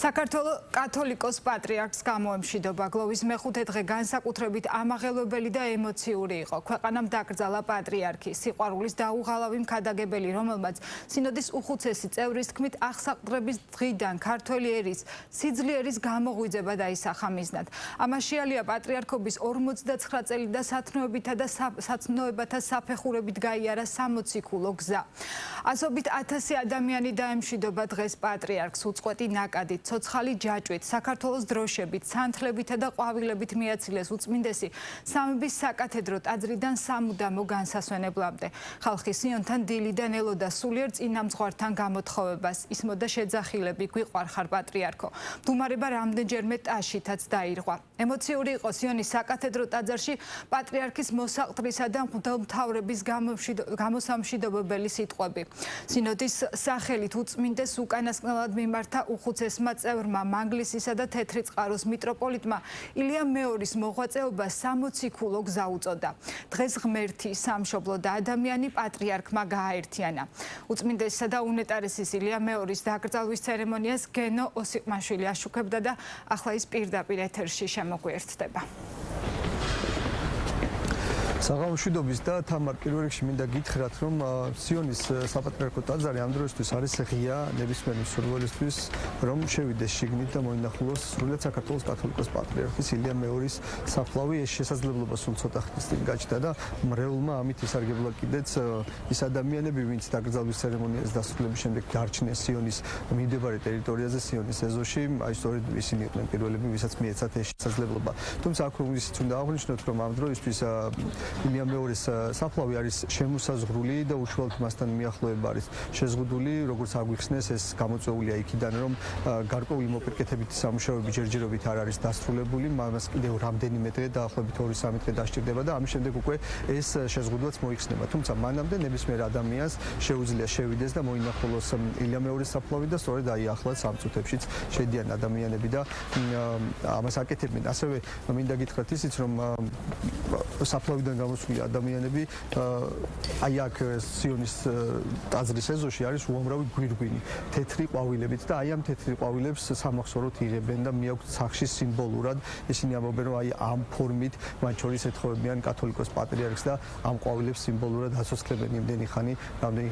საქართველოს კათოლიკოს პატრიარქს გამოემშვიდობა. გლოვის მეხუთე დღე განსაკუთრებით ამაღელვებელი და ემოციური იყო. ქვეყანამ დაკრძალა პატრიარქი, სიყვარულის დაუღალავი მქადაგებელი, რომელმაც სინოდის უხუცესი წევრის თქმით აღსაყდრების დღიდან ქართველი ერის სიძლიერის გამოღვიძება დაისახა მიზნად. ამაში ალია პატრიარქობის 49 წელი და სათნოებათა საფეხურებით გაიარა 60 ქულო გზა. ასობით 1000 ადამიანი დაემშვიდობა დღეს პატრიარქს უწყვეტი ნაკადით, ცოცხალი ჯაჭვით, საქართველოს დროშებით, სანთლებითა და ყვავილებით მიაცილეს უწმინდესი სამების საკათედრო ტაძრიდან სამუდამო განსასვენებლამდე. ხალხი სიონთან დილიდან ელოდა სულიერ წინამძღვართან გამოთხოვებას. ისმოდა შეძახილები, გვიყვარხარ პატრიარქო. მდუმარება რამდენჯერმე ტაშითაც დაირღვა. ემოციური იყო სიონის საკათედრო ტაძარში პატრიარქის მოსაყდრისა და მღვდელმთავრების გამოსამშვიდობებელი სიტყვები. სინოდის სახელით უწმინდეს უკანასკნელად მიმართა უხუცესმა წევრმა მანგლისისა და თეთრი წყაროს მიტროპოლიტმა ილია მეორის მოღვაწეობა 60 ქულო გზა უწოდა. დღეს ღმერთი, სამშობლო და ადამიანი პატრიარქმა გააერთიანა. უწმინდესისა და უნეტარესის ილია მეორის დაკრძალვის ცერემონიას გენო ოსიყმაშვილი აშუქებდა და ახლა ის პირდაპირ ეთერში შემოგვიერთდება. საღამოშვიდობის და თამარ პირველ რიგში მინდა გითხრათ, რომ სიონის საპატრიარქო ტაძარი ამ დროისთვის არის ღია ნებისმიერ მსურველისთვის, რომ შევიდეს შიგნით და მოინახულოს სრულად საქართველოს კათოლიკოს პატრიარქის ილია მეორის საფლავი. ეს შესაძლებლობა სულ ცოტა ხნის წინ გაჩნდა და მრევლმა ამით ისარგებლა კიდეც ის ადამიანები, ვინც დაკრძალვის ცერემონიას დასრულების შემდეგ დარჩნენ სიონის მიმდებარე ტერიტორიაზე, სიონის ეზოში. აი სწორედ ისინი იყვნენ პირველები, ვისაც მიეცათ ეს შესაძლებლობა. თუმცა აქ ისიც უნდა აღვნიშნოთ, რომ ამ დროისთვის ილია მეორის საფლავი არის შემოსაზღვრული და უშუალოდ მასთან მიახლოება არის შეზღუდული, როგორც აგვიხსნეს, ეს გამოწვეულია იქიდან, რომ გარკვეული მოპირკეთებითი სამუშაოები ჯერჯერობით არ არის დასრულებული, მას კიდევ რამდენიმე დღე დაახლოებით 2-3 დღე დასჭირდება და ამის შემდეგ უკვე ეს შეზღუდვაც მოიხსნება. თუმცა მანამდე ნებისმიერ ადამიანს შეუძლია შევიდეს და მოინახულოს ილია მეორის საფლავი და სწორედ აი ახლაც ამ წუთებშიც შედიან ადამიანები და ამას აკეთებენ. ასევე მინდა გითხრათ ისიც, რომ საფლავიდან გამოსული ადამიანები აი აქ სიონის ტაძრის ეზოში არის უამრავი გვირგვინი თეთრი ყვავილებით და აი ამ თეთრი ყვავილებს სამახსოვროდ იღებენ და მიაქვთ სახში სიმბოლურად. ისინი ამბობენ, რომ აი ამ ფორმით მათ შორის ეთხოვებიან კათოლიკოს პატრიარქს და ამ ყვავილებს სიმბოლურად აცოცხლებენ იმდენი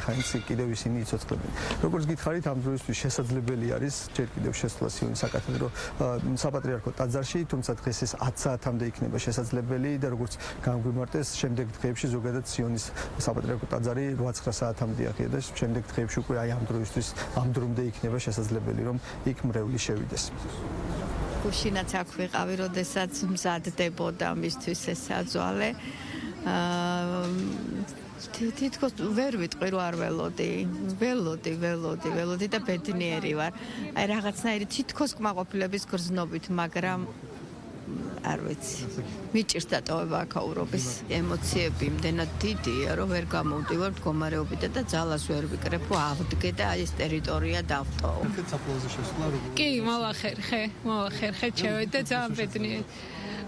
ხანიც კიდევ ისინი იცოცხლებენ. როგორც გითხარით, ამ დროისთვის შესაძლებელი არის ჯერ კიდევ შესვლა სიონის საკათედრო საპატრიარქო ტაძარში, თუმცა დღეს ეს 10 საათამდე იქნება შესაძლებელი და როგორც გამგვიმარტეს შემდეგ დღეებში ზოგადად სიონის საპატრიარქო ტაძარი 8-9 საათამდე აღია და შემდეგ დღეებში უკვე აი ამ დროისთვის ამ დრომდე იქნება შესაძლებელი, რომ იქ მრევლი შევიდეს. გუშინაც აქ ვიყავი, როდესაც მზადდებოდა მისთვის ეს საძვალე. თითქოს ვერ ვიტყვი, რომ არ ველოდი და ბედნიერი ვარ. აი რაღაცნაირი თითქოს კმაყოფილების გრძნობით, მაგრამ არ ვიცი. მიჭირდა ტოვება აქაურობის ემოციები იმდენად დიდია, რომ ვერ გამოვდივარ მდგომარეობიდან და ძალას ვერ ვიკრებ, ავდგე და აი ეს ტერიტორია დავტოვო. კი, მოვახერხე, ჩევედ და ძალიან ბედნიერი.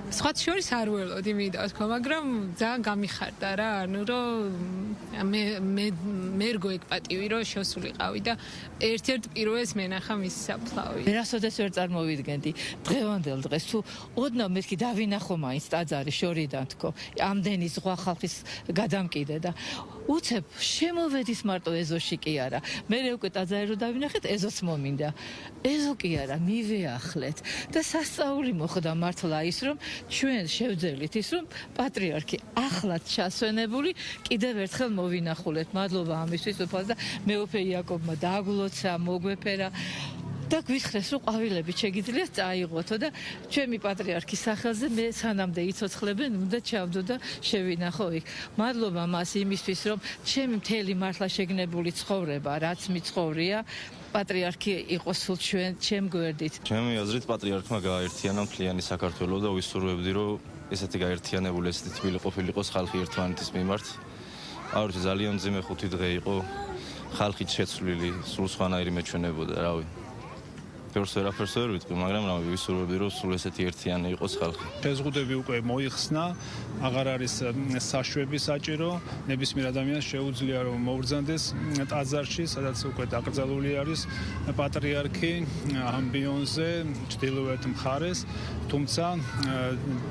სხვათა შორის არ ველოდი, მინდა ვთქვა, მაგრამ ძალიან გამიხარდა რა, ანუ რომ მე რგო ეგ პატივი რომ შესულიყავი და ერთ-ერთ პირველს მენახა მის საფლავი. ვერასოდეს ვერ წარმოვიდგენდი დღევანდელ დღეს თუ ოდნავ მეთქი დავინახო მაინც ტაძარი შორიდან თქო, ამდენი ზღვა ხალხის გადამკიდე და უცებ შემოვედის მარტო ეზოში კი არა. მე უკვე ტაძარი რო დავინახეთ, ეზოც მომინდა. ეზო კი არა, მივეახლეთ და სასწაული მოხდა მართლა ის რომ ჩვენ შევძელით ის რომ პატრიარქი ახლად ჩასვენებული კიდევ ერთხელ მოვინახულეთ. მადლობა ამისთვის უფალს და მეუფე იაკობმა დააგვლოცა, მოგვეფერა და გვითხრეს რომ ყვავილებით შეგიძლიათ წაიღოთო და ჩემი პატრიარქის სახელზე მე სანამდე იცოცხლებენ უნდა ჩავდო და შევინახო იქ. მადლობა მას იმისთვის რომ ჩემი მთელი მართლა შეგნებული ცხოვრება რაც მიცხოვრია პატრიარქი იყოს სულ ჩემ გვერდით. ჩემი აზრით პატრიარქმა გააერთიანა მთლიანი საქართველო და ვისურვებდი რომ ესეთი გაერთიანებული ესეთი თბილი ყოფილიყოს ხალხი ერთმანეთის მიმართ. არ ვიცი, ძალიან მძიმე 5 დღე იყო, ხალხით შეცვლილი, სულ სხვანაირი მეჩვენებოდა, რავი. ბევრს ვერაფერს ვერ ვიტყვი, მაგრამ რა ვისურვებდი, რომ სულ ესეთი ერთიანი იყოს ხალხი. შეზღუდვები უკვე მოიხსნა, აღარ არის საშვები საჭირო, ნებისმიერ ადამიანს შეუძლია რომ მოვბრძანდეს ტაძარში, სადაც უკვე დაკრძალული არის პატრიარქი ამბიონზე, ჩრდილოეთ მხარეს, თუმცა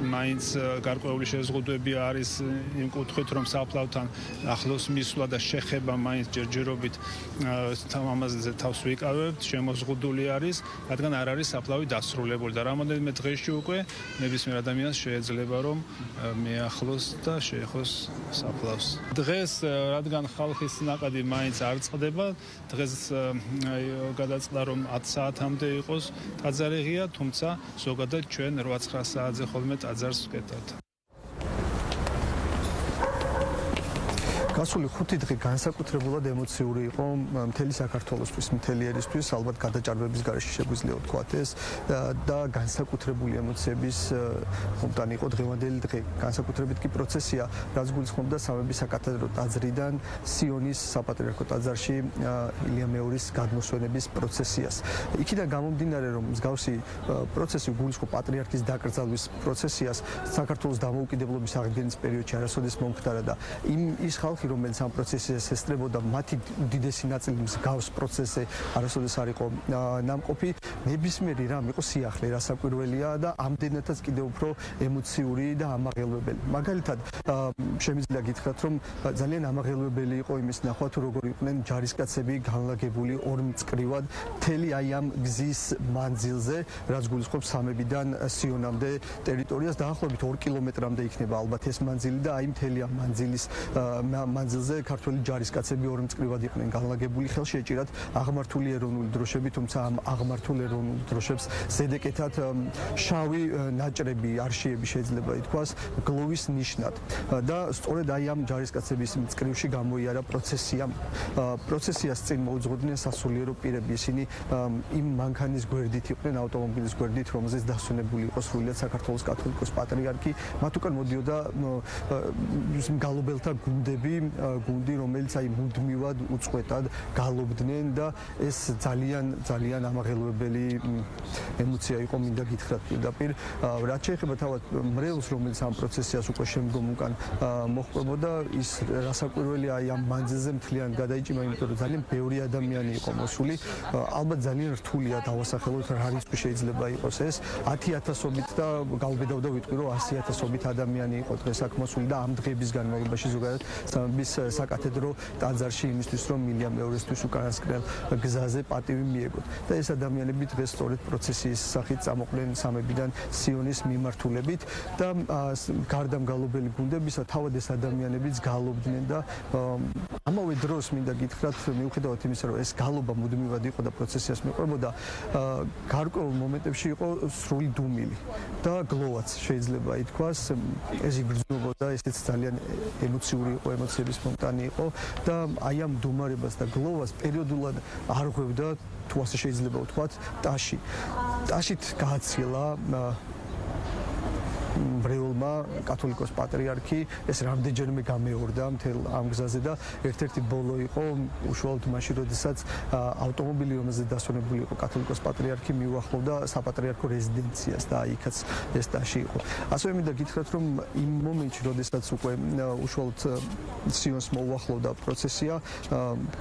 მაინც გარკვეული შეზღუდვები არის იმ კუთხით, რომ საფლავთან ახლოს მისვლა და შეხება მაინც ჯერჯერობით ამაზე თავს ვიკავებთ, შემოზღუდული არის, რადგან არ არის საფლავი დასრულებული და რამოდენიმე დღეში უკვე ნებისმიერ ადამიანს შეეძლება რომ მიახლოს და შეეხოს საფლავს. დღეს რადგან ხალხის ნაკადი მაინც არ წყდება, დღეს გადაწყდა რომ 10 საათამდე იყოს ტაძარი ღია, თუმცა ზოგადად ჩვენ 8-9 საათზე ხოლმე ტაძარს ვკეთებთ. გასული 5 დღე განსაკუთრებულად ემოციური იყო მთელი საქართველოსთვის, მთელი ერისთვის, ალბათ გადაჭარბების გარეშე შეგვიძლია ვთქვათ ეს და განსაკუთრებული ემოციების მომტანი იყო დღევანდელი დღე. განსაკუთრებით კი პროცესია, რაც გულისხმობდა სამების საკათედრო ტაძრიდან სიონის საპატრიარქო ტაძარში ილია მეორის გადმოსვენების პროცესიას. იქიდან გამომდინარე, რომ მსგავსი პროცესი გულისხმობს პატრიარქის დაკრძალვის პროცესიას, საქართველოს დამოუკიდებლობის აღდგენის პერიოდში არასოდეს მომხდარა და ის ხალხი რომელიც ამ პროცესს ესწრებოდა, მათი უდიდესი ნაწილი მსგავს პროცესზე არასოდეს არ იყო ნამყოფი, ნებისმიერი რამ იყო სიახლე, რასაკვირველია და ამდენადაც კიდევ უფრო ემოციური და ამაღელვებელი. მაგალითად, შემიძლია გითხრათ, რომ ძალიან ამაღელვებელი იყო იმის ნახვა, თუ როგორ იყვნენ ჯარისკაცები განლაგებული ორ მწკრივად მთელი აი ამ გზის მანძილზე, რაც გულისხმობს სამებიდან სიონამდე ტერიტორიას, დაახლოებით 2 კილომეტრამდე იქნება ალბათ ეს მანძილი და აი მთელი ამ მანძილზე ქართველი ჯარისკაცები ორ მწკრივად იყვნენ განლაგებული, ხელში ეჭირათ აღმართული ეროვნული დროშები, თუმცა ამ აღმართულ ეროვნულ დროშებს ზედეკეთად შავი ნაჭრები, არშიები შეიძლება ითქვას, გლოვის ნიშნად. და სწორედ აი ამ ჯარისკაცების მწკრივში გამოიარა პროცესია. პროცესიას წინ მოუძღოდნენ სასულიერო პირები, ისინი იმ მანქანის გვერდით იყვნენ, ავტომობილის გვერდით, რომელზეც დასვენებული იყო სრულიად საქართველოს კათოლიკოს პატრიარქი. მათ უკან მოდიოდა გალობელთა გუნდი, რომელიც აი მუდმივად უწყვეტად გალობდნენ და ეს ძალიან ამაღელვებელი ემოცია იყო, მინდა გითხრათ პირდაპირ. რაც შეეხება თავად მრევლს, რომელიც ამ პროცესიას უკვე შემდგომ უკან მოჰყვებოდა, ის რასაკვირველია აი ამ მანძილზე მთლიან გადაიჭიმა, იმიტომ რომ ძალიან ბევრი ადამიანი იყო მოსული. ალბათ ძალიან რთულია დავასახელოთ რა რიცხვი შეიძლება იყოს ეს 10,000-ობით და გავბედავ და ვიტყვი რომ 100,000-ობით ადამიანი იყო დღეს აქ მოსული და ამ დღეების განმავლობაში ზოგადად სამების საკათედრო ტაძარში იმისთვის რომ მილია მეორესთვის უკანასკნელ გზაზე პატივი მიეგოთ. და ეს ადამიანები დღეს სწორედ პროცესიის სახით წამოყვნენ სამებიდან სიონის მიმართულებით და გარდა მგალობელი გუნდებისა თავად ეს ადამიანებიც გალობდნენ და ამავე დროს მინდა გითხრათ, მიუხედავად იმისა, რომ ეს გალობა მუდმივად იყო და პროცესიას მიყვებოდა, გარკვეულ მომენტებში იყო სრული დუმილი და გლოვაც შეიძლება ითქვას, ეს იგრძნობოდა, ესეც ძალიან ემოციური იყო, ემოციების მომტანი იყო და აი ამ დუმარებას და გლოვას პერიოდულად არ ღვევდა, თუ ასე შეიძლება ვთქვათ, ტაში. ტაშით გააცილა მრევლმა კათოლიკოს პატრიარქი, ეს რამდენჯერმე გამეორდა მთელ ამ გზაზე და ერთ-ერთი ბოლო იყო უშუალოდ მაშინ, როდესაც ავტომობილი, რომელზეც დასვენებული იყო კათოლიკოს პატრიარქი, მიუახლოვდა საპატრიარქო რეზიდენციას და იქაც ეს ტაში იყო. ასევე მინდა გითხრათ, რომ იმ მომენტში, როდესაც უკვე უშუალოდ სიონს მოუახლოვდა პროცესია,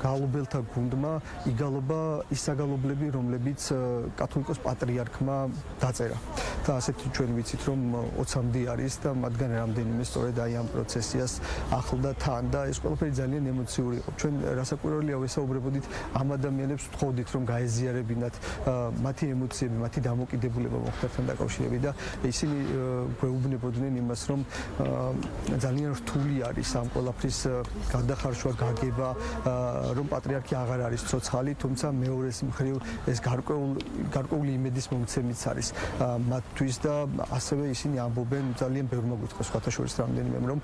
გალობელთა გუნდმა იგალობა ის საგალობლები, რომლებიც კათოლიკოს პატრიარქმა დაწერა. და ასეთ ჩვენ ვიცით, რომ 20-მდე არის და მათგან რამდენიმე სწორედ აი ამ პროცესიას ახლდა თან და ეს ყველაფერი ძალიან ემოციური იყო. ჩვენ რასაკვირველია ვესაუბრებოდით ამ ადამიანებს, ვთხოვდით რომ გაეზიარებინათ მათი ემოციები, მათი დამოკიდებულება მოხდართან დაკავშირებით და ისინი გვეუბნებოდნენ იმას, რომ ძალიან რთული არის ამ ყველაფრის გარდახარშვა, გაგება, რომ პატრიარქი აღარ არის ცოცხალი, თუმცა მეორეს მხრივ ეს გარკვეული იმედის მომცემიც არის მათთვის და ასევე ისინი ამბობენ ძალიან ძალიან ბევრ მოგვიწევს სხვათა შორის რამდენიმე რომ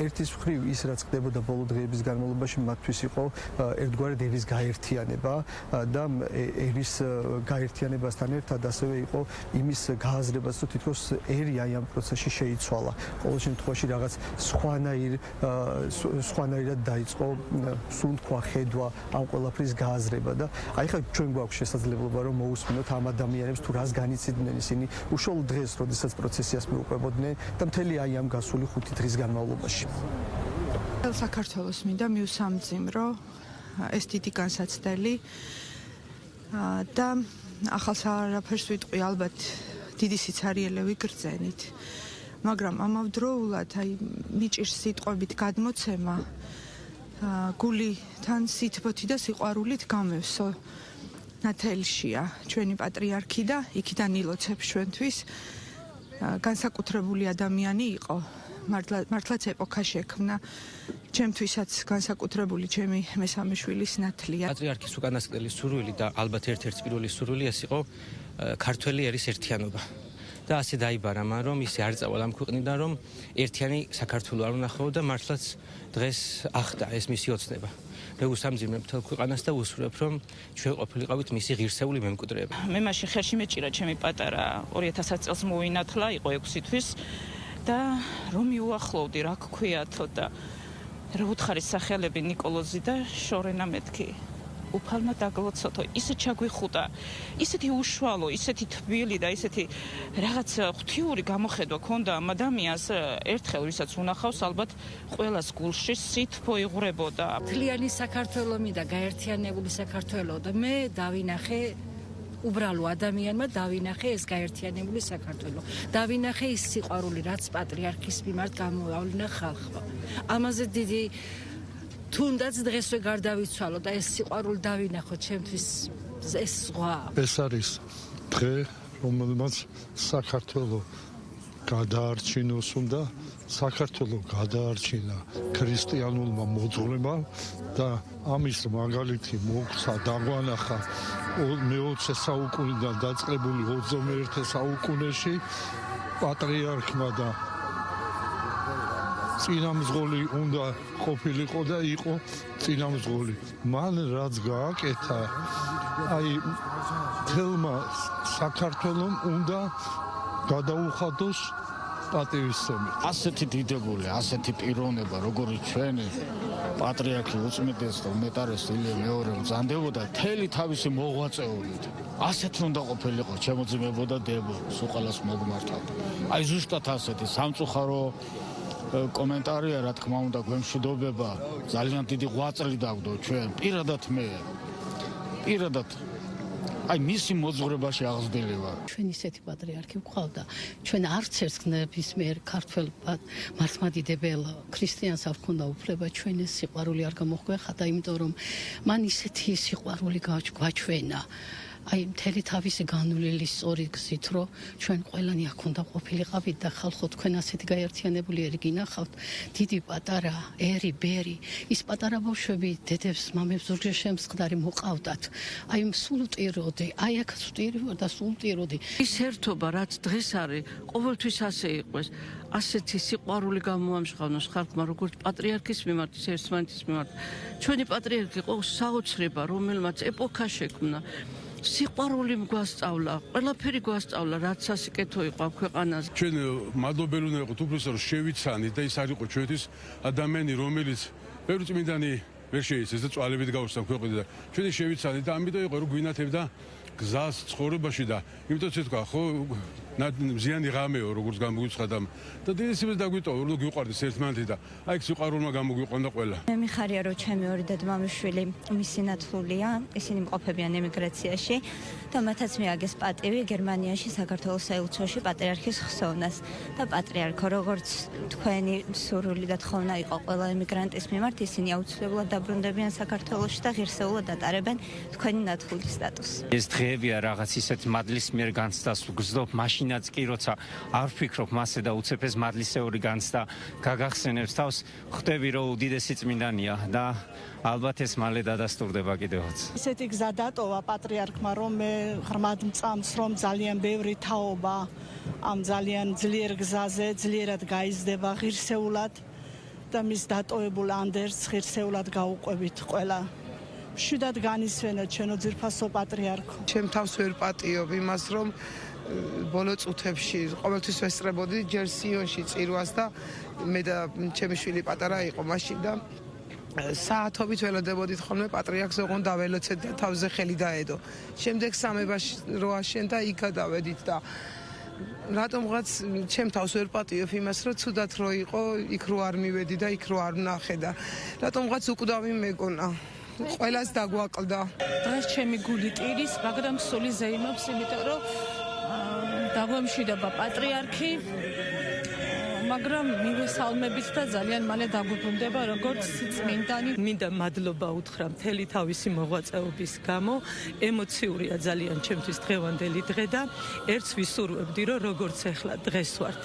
ერთის მხრივ ის რაც ხდებოდა ბოლო დღეების განმავლობაში მათთვის იყო ერთგვარი ერის გაერთიანება და ერის გაერთიანებასთან ერთად ასევე იყო იმის გააზრებაც რომ თითქოს ერი აი ამ პროცესში შეიცვალა. ყოველ შემთხვევაში რაღაც სხვანაირად დაიწყო სულ თქვა ხედვა ამ ყველაფრის გააზრება და აი ხა ჩვენ გვაქვს შესაძლებლობა რომ მოусმინოთ ამ ადამიანებს თუ რას განიცდიდნენ ისინი უშუალოდ დღეს როდესაც პროცესიას მიუყვებოდნენ და მთელი აი ამ გასული 5 დღის განმავლობაში. საქართველოს მინდა მიუსამძიმრო ეს დიდი განსაცდელი და ახალს არაფერს ვიტყვი ალბათ დიდი სიცარიელევი გრძენით მაგრამ ამავდროულად აი მიჭირს სიტყვებით გადმოცემა გულითან სითბოთი და სიყვარულით გამევსო ნათელშია ჩვენი პატრიარქი და იქიდან ილოცებს ჩვენთვის განსაკუთრებული ადამიანი იყო მართლაც ეპოქა შექმნა ჩემთვისაც განსაკუთრებული ჩემი მესამე შვილის ნათლია პატრიარქის უკანასკნელი სურვილი და ალბათ ერთ-ერთი პირველი სურვილი ეს იყო ქართველი ერის ერთიანობა და ასე დაიბარა მან რომ ისე არ წავალ ამ ქვეყნიდან რომ ერთიანი საქართველო არ უნახავდა მართლაც დღეს ახდა ეს მისი ოცნება მე უსამძიმრებ მთელ ქვეყანას და უსურვებ რომ ჩვენ ყოფილიყავით მისი ღირსეული მემკვიდრეები მე მაშინ ხელში მეჭირა ჩემი პატარა 2000 წელს მოვინათლა იყო 6 თვის და რომ მიუახლოვდი რა გქვიათო და რა უთხარის სახელები ნიკოლოზი და შორენა მეთქი უფალმა დაგლოცოთო ისე ჩაგვიხუტა ისეთი უშუალო ისეთი თბილი და ისეთი რაღაც ღვთიური გამოხედვა ქონდა ამ ადამიანს ერთხელ ვისაც უნახავს ალბათ ყველას გულში სითბო იღვრებოდა მთლიანი საქართველო მინდა გაერთიანებული საქართველო და მე დავინახე უბრალო ადამიანმა დავინახე ეს გაერთიანებული საქართველო დავინახე ის სიყვარული რაც პატრიარქის მიმართ გამოავლინა ხალხმა ამაზე დიდი თუნდაც დღესვე გარდავიცვალო და ეს სიყვარული დავინახო ჩემთვის ეს ზღვა ეს არის დღე რომელმაც საქართველო გადაარჩინოს უნდა საქართველო გადაარჩინა ქრისტიანულმა მოძღვრებამ და ამის მაგალითი მოგვცა დაგვანახა მე-20 საუკუნიდან დაწყებული 21 საუკუნეში პატრიარქმა და წინამძღოლი უნდა ყოფილიყო და იყო წინამძღოლი მან რაც გააკეთა აი თელმა საქართველომ უნდა გადაუხადოს პატივისცემით ასეთი დიდებული ასეთი პიროვნება როგორც ჩვენი პატრიარქი უწმიდეს და უმეტარეს ილია მეორე მზანდებოდა თელი თავისი მოღვაწეობით ასეთი უნდა ყოფილიყო შემოძიმებოდა დებო სულ მოგმართავდა აი ზუსტად ასეთი სამწუხარო კომენტარია რა თქმა უნდა გვემშვიდობება ძალიან დიდი ღვაწლი დაგვდო ჩვენ პირადად მე პირადად აი მისი მოძღვრებაში აღზრდილი ვარ ჩვენ ისეთი პატრიარქი ვყავდა ჩვენ არც ერთ ნებისმიერ ქართველ მართლმადიდებელ ქრისტიანს არ ჰქონდა უფლება ჩვენ ეს სიყვარული არ გამოგვეხადა იმიტომ რომ მან ისეთი სიყვარული გააჩვენა აი მთელი თავისი განვლილი სწორი გზით რომ ჩვენ ყველანი აქ უნდა ყოფილიყავით და ხალხო თქვენ ასეთი გაერთიანებული ერი გინახავთ დიდი პატარა ერი ბერი ის პატარა ბავშვები დედებს მამებს ზურგზე შემსხდარი მოყავდათ აი სულ ვტიროდი აი აქაც ვტირი და სულ ვტიროდი ის ერთობა რაც დღეს არის ყოველთვის ასე იყოს ასეთი სიყვარული გამოამჟღავნოს ხალხმა როგორც პატრიარქის მიმართ ერთმანეთის მიმართ ჩვენი პატრიარქი იყო საოცრება რომელმაც ეპოქა შექმნა სიყვარული გვასწავლა, ყველაფერი გვასწავლა, რაც სასიკეთო იყო ქვეყანას. ჩვენ მადლობელი უნდა ვიყოთ უბრალოდ რომ შევიცანით და ის არ იყო ჩვენთვის ადამიანი რომელიც ბევრი წმინდანი ვერ შეიცეს და წვალებით გავსწა ქვეყნიდან და ჩვენი შევიცანით და ამიტომ იყო რომ გვინათებდა გზას ცხოვრებაში და იმიტომ თქვა ხო მზიანი ღამეო როგორც გამოგვიცხადა და დედისიმეს დაგვიტოვა რომ გვიყვარდეს ერთმანეთი და აი ეს სიყვარულმა გამოგვიყვანდა ყველა მე მიხარია რომ ჩემი ორი დედმამიშვილი მისი ნათლულია ისინი მყოფებიან ემიგრაციაში და მათაც მიაგეს პატივი გერმანიაში საქართველოს საელჩოში პატრიარქის ხსოვნას და პატრიარქო როგორც თქვენი სურვილი და თხოვნა იყო ყველა ემიგრანტის მიმართ ისინი აუცილებლად დაბრუნდებიან საქართველოში და ღირსეულად ატარებენ თქვენი ნათლულის სტატუსს ეს დღე დღეებია რაღაც ისეთ მადლის მიერ განცდას ვგრძნობ, მაშინაც კი როცა არ ვფიქრობ მასზე და უცებ ეს მადლისეული განცდა გაგახსენებს თავს, ხვდები რომ უდიდესი წმინდანია და ალბათ ეს მალე დადასტურდება კიდევაც. ისეთი გზა დატოვა პატრიარქმა, რომ მე ღრმად მწამს, რომ ძალიან ბევრი თაობა ამ ძალიან ძლიერ გზაზე ძლიერად გაიზრდება ღირსეულად და მის დატოვებულ ანდერს ღირსეულად გაუყვებით ყველა. მშვიდად განისვენოთ ჩვენო ძვირფასო პატრიარქო. ჩემ თავს ვერ პატიობ იმას, რომ ბოლო წუთებში ყოველთვის ვესწრებოდი ჯერ სიონში წირვას და მე და ჩემი შვილი პატარა იყო მაშინ და საათობით ველოდებოდით ხოლმე პატრიარქს ოღონდ დაველოცეთ და თავზე ხელი დაედო. შემდეგ სამებაში რო აშენ და იქ გადავედით და რატომღაც ჩემ თავს ვერ პატიობ იმას, რომ ცუდად რო იყო, იქ რო არ მივედი და იქ რო არ ვნახე და რატომღაც უკვდავი მეგონა. ყველას დაგვაკლდა. დღეს ჩემი გული ტირის, მაგრამ სული ზეიმობს, იმიტომ რომ დაგვემშვიდობა პატრიარქი, მაგრამ მივესალმებით და ძალიან მალე დაგვიბრუნდება როგორც წმინდანი. მინდა მადლობა უთხრა მთელი თავისი მოღვაწეობის გამო. ემოციურია ძალიან ჩემთვის დღევანდელი დღე და ერთს ვისურვებდი, რომ როგორც ახლა დღეს ვართ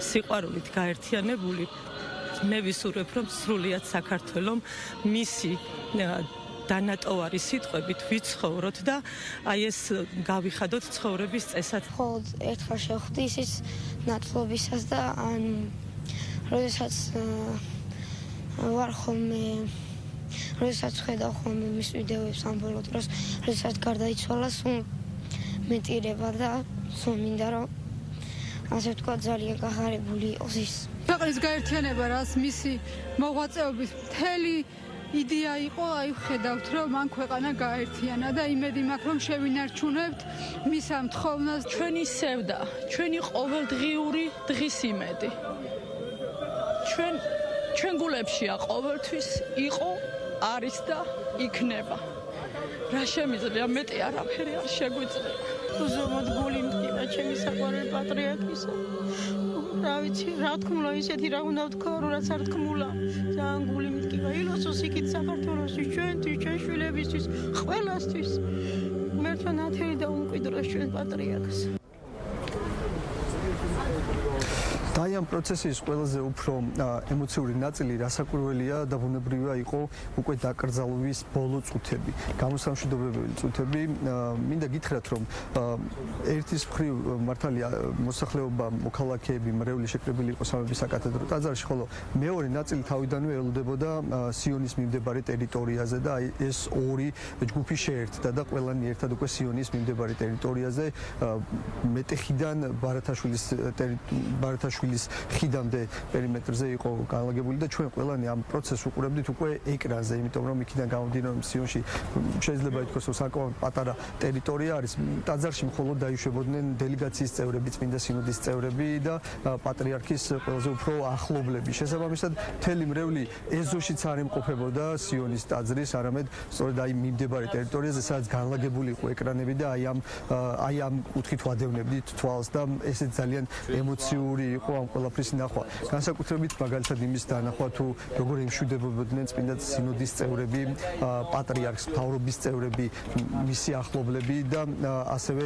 სიყვარულით გაერთიანებული, მე ვისურვებ, რომ სრულიად საქართველოს მისი დანატოვარი სიტყვებით ვიცხოვროთ და აი ეს გავიხადოთ ცხოვრების წესად. მხოლოდ ერთხელ შევხვდი ისიც ნათლობისას და როდესაც ვარ ხოლმე, როდესაც ხედავ ხოლმე მის ვიდეოებს ამ ბოლო დროს, როდესაც გარდაიცვალა, სულ მეტირება და სულ მინდა რომ ასე ვთქვათ ძალიან გახარებული იყოს ის. ქვეყნის გაერთიანება, რაც მისი მოღვაწეობის მთელი იდეა იყო, აი ხედავთ რომ მან ქვეყანა გაერთიანა და იმედი მაქვს რომ შევინარჩუნებთ მის ამ თხოვნას. ჩვენი სევდა, ჩვენი ყოველდღიური დღის იმედი. ჩვენ გულებშია ყოველთვის იყო, არის და იქნება. რა შემიძლია, მეტი არაფერი არ შეგვიძლია. უზომოდ გული მტკივა ჩემი საყვარელი პატრიარქისა. რა ვიცი, რა თქმულა ისეთი რა უნდა ვთქვა, რაც არ თქმულა. ძალიან გული მტკივა. ილოცოს იქით საქართველოსთვის, ჩვენთვის, ჩვენ შვილებისთვის, ყველასთვის. მერთვა ნათელი და უმკვიდროს ჩვენ პატრიარქს. და ამ პროცესის ყველაზე უფრო ემოციური ნაწილი რასაკვირველია და ბუნებრივია იყო უკვე დაკრძალვის ბოლო წუთები, გამოსამშვიდობებელი წუთები. მინდა გითხრათ, რომ ერთის მხრივ მართალია მოსახლეობა, მოქალაქეები, მრევლი შეკრებილი იყო სამების საკათედრო ტაძარში, ხოლო მეორე ნაწილი თავიდანვე ელოდებოდა სიონის მიმდებარე ტერიტორიაზე და აი ეს ორი ჯგუფი შეერთდა და ყველანი ერთად უკვე სიონის მიმდებარე ტერიტორიაზე მეტეხიდან ბარათაშვილის ხიდამდე პერიმეტრზე იყო განლაგებული და ჩვენ ყველანი ამ პროცესს უყურებდით უკვე ეკრანზე, იმიტომ რომ იქიდან გამომდინარე სიონში შეიძლება ითქვას, რომ საკმაოდ პატარა ტერიტორია არის. ტაძარში მხოლოდ დაიშვებოდნენ დელეგაციის წევრები, წმინდა სინოდის წევრები და პატრიარქის ყველაზე უფრო ახლობლები. შესაბამისად, მთელი მრევლი ეზოშიც არ ემყოფებოდა სიონის ტაძრის, არამედ სწორედ აი მიმდებარე ტერიტორიაზე, სადაც განლაგებული იყო ეკრანები და აი ამ კუთხით ვადევნებდით თვალს და ესეც ძალიან ემოციური იყო ამ ყველაფრის ნახვა. განსაკუთრებით მაგალითად იმის დანახვა, თუ როგორ ემშვიდობებოდნენ წმინდა სინოდის წევრები, პატრიარქს, მთავრობის წევრები, მისი ახლობლები და ასევე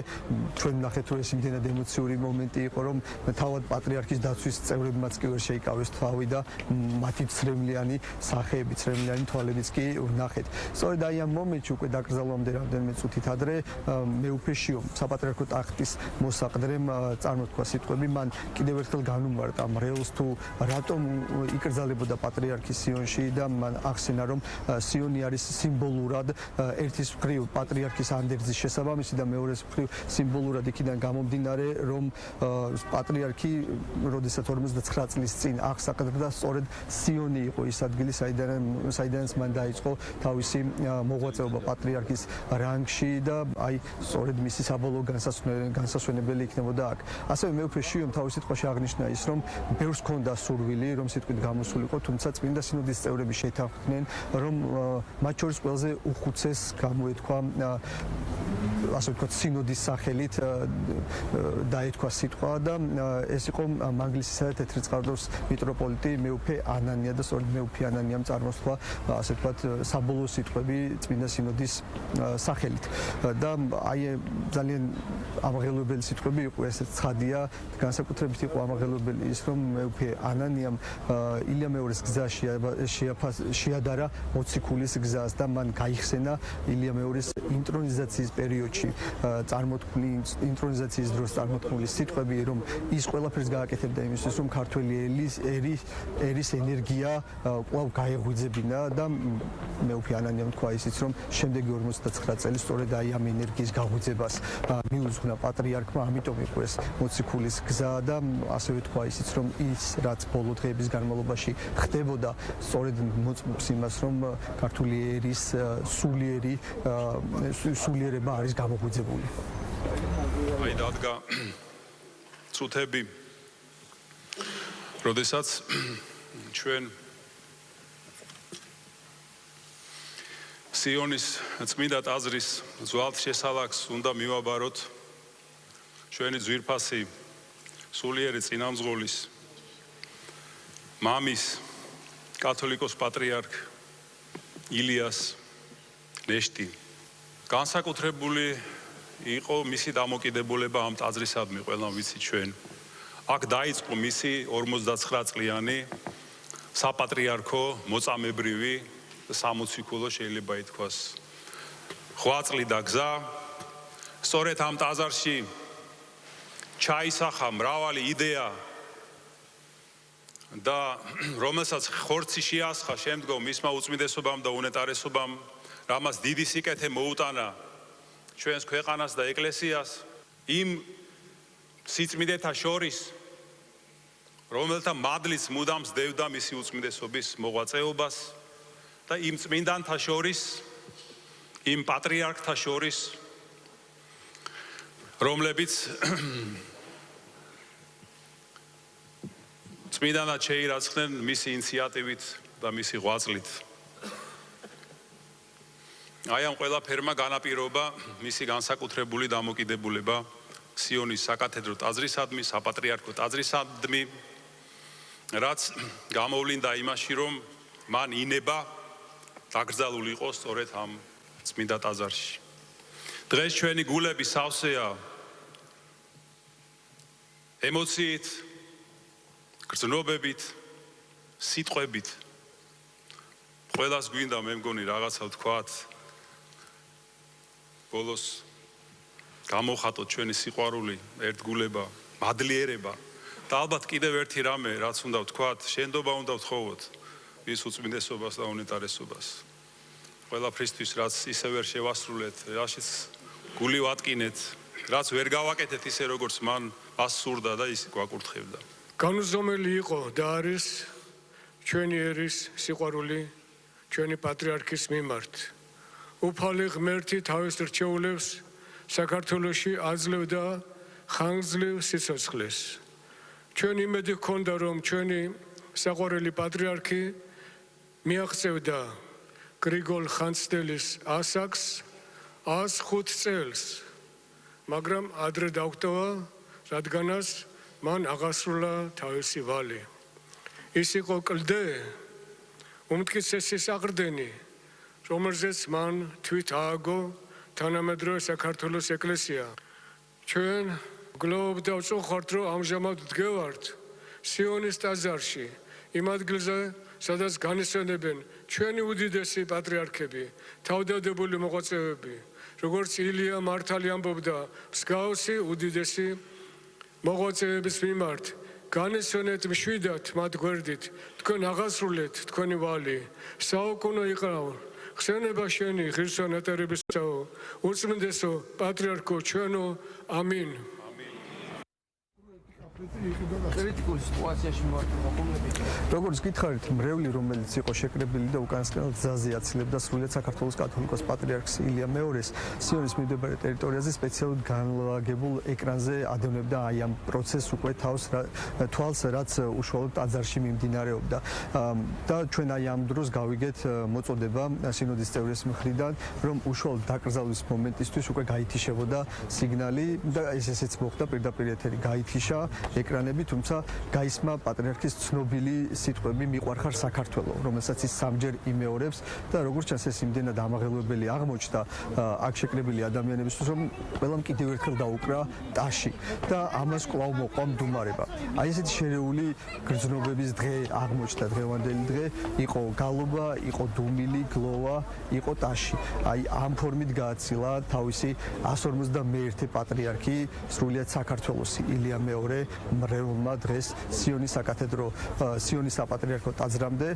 ჩვენ ვნახეთ, რომ ეს იმდენად ემოციური მომენტი იყო, რომ თავად პატრიარქის დაცვის წევრებმაც კი ვერ შეიკავეს თავი და მათი ცრემლიანი სახეები, ცრემლიანი თვალებიც კი ვნახეთ. სწორედ აი ამ მომენტში უკვე დაკრძალვამდე რამდენიმე წუთით ადრე მეუფეშიო საპატრიარქო ტახტის მოსაყდრემ წარმოთქვა სიტყვები, მან კიდევ ერთხელ განუმარტა მრევლს თუ რატომ იკრძალებოდა პატრიარქი სიონში და მან ახსენა, რომ სიონი არის სიმბოლურად ერთის მხრივ პატრიარქის ანდერძის შესაბამისი და მეორეს მხრივ სიმბოლურად იქიდან გამომდინარე, რომ პატრიარქი, როდესაც 59 წლის წინ აღსაყდრდა, სწორედ სიონი იყო ის ადგილი, საიდანაც მან დაიწყო თავისი მოღვაწეობა პატრიარქის რანგში და აი სწორედ მისი საბოლოო განსასვენებელი იქნებოდა აქ. ასევე მეუფე შიომ თავის სიტყვაში აღნიშნა ის რომ ბევრს ჰქონდა სურვილი რომ სიტყვით გამოსულიყო, თუმცა წმინდა სინოდის წევრები შეთანხმდნენ რომ მათ შორის ყველაზე უხუცეს გამოეთქვა ასე ვთქვათ სინოდის სახელით დაეთქვა სიტყვა და ეს იყო მანგლისისა და თეთრი წყაროს მიტროპოლიტი მეუფე ანანია და სწორედ მეუფე ანანიამ წარმოსთქვა ასე ვთქვათ საბოლოო სიტყვები წმინდა სინოდის სახელით და აი ძალიან ამაღელვებელი სიტყვები იყო ეს ცხადია განსაკუთრებით იყო ამაღელვებელი ის რომ მეუფე ანანიამ ილია მეორის გზა შეადარა მოციქულის გზას და მან გაიხსენა ილია მეორის ინტრონიზაციის პერიოდში წარმოთქმული ინტრონიზაციის დროს წარმოთქმული სიტყვები რომ ის ყველაფერს გააკეთებდა იმისთვის რომ ქართველი ერის ენერგია კვლავ გაეღვიძებინა და მეუფე ანანიამ თქვა ისიც რომ შემდეგი 59 წელი სწორედ აი ამ ენერგიის გაღვიძებას მიუძღვნა პატრიარქმა, ამიტომ იყო ეს მოციქულის გზა და ასევე თქვა ისიც რომ ის რაც ბოლო დღეების განმავლობაში ხდებოდა სწორედ მოწმობს იმას რომ ქართული ერის სულიერება არის გამოღვიძებული. აი დადგა წუთები როდესაც ჩვენ სიონის წმინდა ტაძრის ძვალთ-შესალაკს უნდა მივაბაროთ ჩვენი ძვირფასი სულიერი წინამძღოლის მამის კათოლიკოს პატრიარქ ილიას ნეშტი განსაკუთრებული იყო მისი დამოკიდებულება ამ ტაძრისადმი ყველამ ვიცით ჩვენ აქ დაიწყო მისი 59 წლიანი საპატრიარქო მოწამებრივი სამოციქულო შეიძლება ითქვას 8 წლი და გზა სწორედ ამ ტაძარში ჩაისახა მრავალი იდეა და რომელსაც ხორცი შეასხა შემდგომ მისმა უწმიდესობამ და უნეტარესობამ რამაც დიდი სიკეთე მოუტანა ჩვენს ქვეყანას და ეკლესიას იმ სიწმინდეთა შორის რომელთა მადლიც მუდამ სდევდა მისი უწმიდესობის მოღვაწეობას და იმ წმინდანთა შორის იმ პატრიარქთა შორის რომლებიც წმინდანად შეირაცხნენ მისი ინიციატივით და მისი ღვაწლით აი ამ ყველაფერმა განაპირობა მისი განსაკუთრებული დამოკიდებულება სიონის საკათედრო ტაძრისადმი, საპატრიარქო ტაძრისადმი, რაც გამოვლინდა იმაში, რომ მან ინება დაკრძალული იყო სწორედ ამ წმინდა ტაძარში. დღეს ჩვენი გულები სავსეა ემოციით, გრძნობებით, სიტყვებით. ყველას გვინდა მე მგონი რაღაცა ვთქვათ. ბოლოს გამოხატოთ ჩვენი სიყვარული, ერთგულება, მადლიერება და ალბათ კიდევ ერთი რამე, რაც უნდა ვთქვათ, შენდობა უნდა ვთხოვოთ მის უწმინდესობას და უნეტარესობას. ყველაფრისთვის, რაც ისე ვერ შევასრულეთ, რაშიც გული ვატკინეთ, რაც ვერ გავაკეთეთ ისე როგორც მან ასურდა და ის გვაკურთხებდა. განუზომელი იყო და არის ჩვენი ერის სიყვარული ჩვენი პატრიარქის მიმართ. უფალი ღმერთი თავის რჩეულებს საქართველოში აძლევდა ხანგრძლივ სიცოცხლეს. ჩვენ იმედი გქონდა, რომ ჩვენი საყვარელი პატრიარქი მიაღწევდა გრიგოლ ხანძთელის ასაკს 105 წელს, მაგრამ ადრე დაგვტოვა, რადგანაც მან აღასრულა თავისი ვალი. ის იყო კლდე, უმტკიცესი საყრდენი, რომელზეც მან თვით ააგო თანამედროვე საქართველოს ეკლესია. ჩვენ გლოვობ და ვწუხართ, რომ ამჟამად ვდგევართ სიონის ტაძარში, იმ ადგილზე, სადაც განისვენებენ ჩვენი უდიდესი პატრიარქები, თავდადებული მოღვაწეები, როგორც ილია მართალი ამბობდა, მსგავსი უდიდესი მოღვაწეების მიმართ განისვენეთ მშვიდად მათ გვერდით, თქვენ აღასრულეთ თქვენი ვალი, საუკუნო იყრავ, ხსენება შენი ღირსო ნეტარებისაო, უწმინდესო პატრიარქო ჩვენო, ამინ. კრიტიკულ სიტუაციაში როგორც გითხარით, მრევლი, რომელიც იყო შეკრებილი და უკანასკნელ გზაზე აცილებდა სრულიად საქართველოს კათოლიკოს პატრიარქს ილია მეორეს, სიონის მიმდებარე ტერიტორიაზე სპეციალურად განლაგებულ ეკრანზე ადევნებდა აი ამ პროცესს უკვე თვალს, რაც უშუალოდ ტაძარში მიმდინარეობდა. და ჩვენ აი ამ დროს გავიგეთ მოწოდება სინოდის წევრების მხრიდან, რომ უშუალოდ დაკრძალვის მომენტისთვის უკვე გაითიშებოდა სიგნალი და ესეც მოხდა პირდაპირ ეთერი გაითიშა ეკრანები, თუმცა გაისმა პატრიარქის ცნობილი სიტყვები მიყვარხარ საქართველო, რომელსაც ის სამჯერ იმეორებს და როგორც ჩანს ეს იმდენად ამაღელვებელი აღმოჩნდა აქ შეკრებილი ადამიანებისთვის, რომ ყველამ კიდევ ერთხელ დაუკრა ტაში და ამას კვლავ მოყვა მდუმარება. აი ესეთი შერეული გრძნობების დღე აღმოჩნდა დღევანდელი დღე, იყო გალობა, იყო დუმილი, გლოვა, იყო ტაში. აი ამ ფორმით გააცილა თავისი 151 პატრიარქი სრულიად საქართველოსი ილია მეორე მრევლმა დღეს სიონის საკათედრო სიონის საპატრიარქო ტაძრამდე.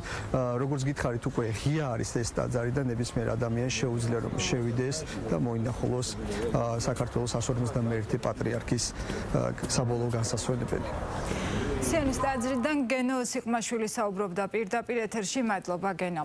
როგორც გითხარით, უკვე ღია არის ეს ტაძარი და ნებისმიერ ადამიანს შეუძლია რომ შევიდეს და მოინახულოს საქართველოს 151 პატრიარქის საბოლოო განსასვენებელი. სიონის ტაძრიდან გენო სიყმაშვილი საუბრობდა პირდაპირ ეთერში. მადლობა გენო.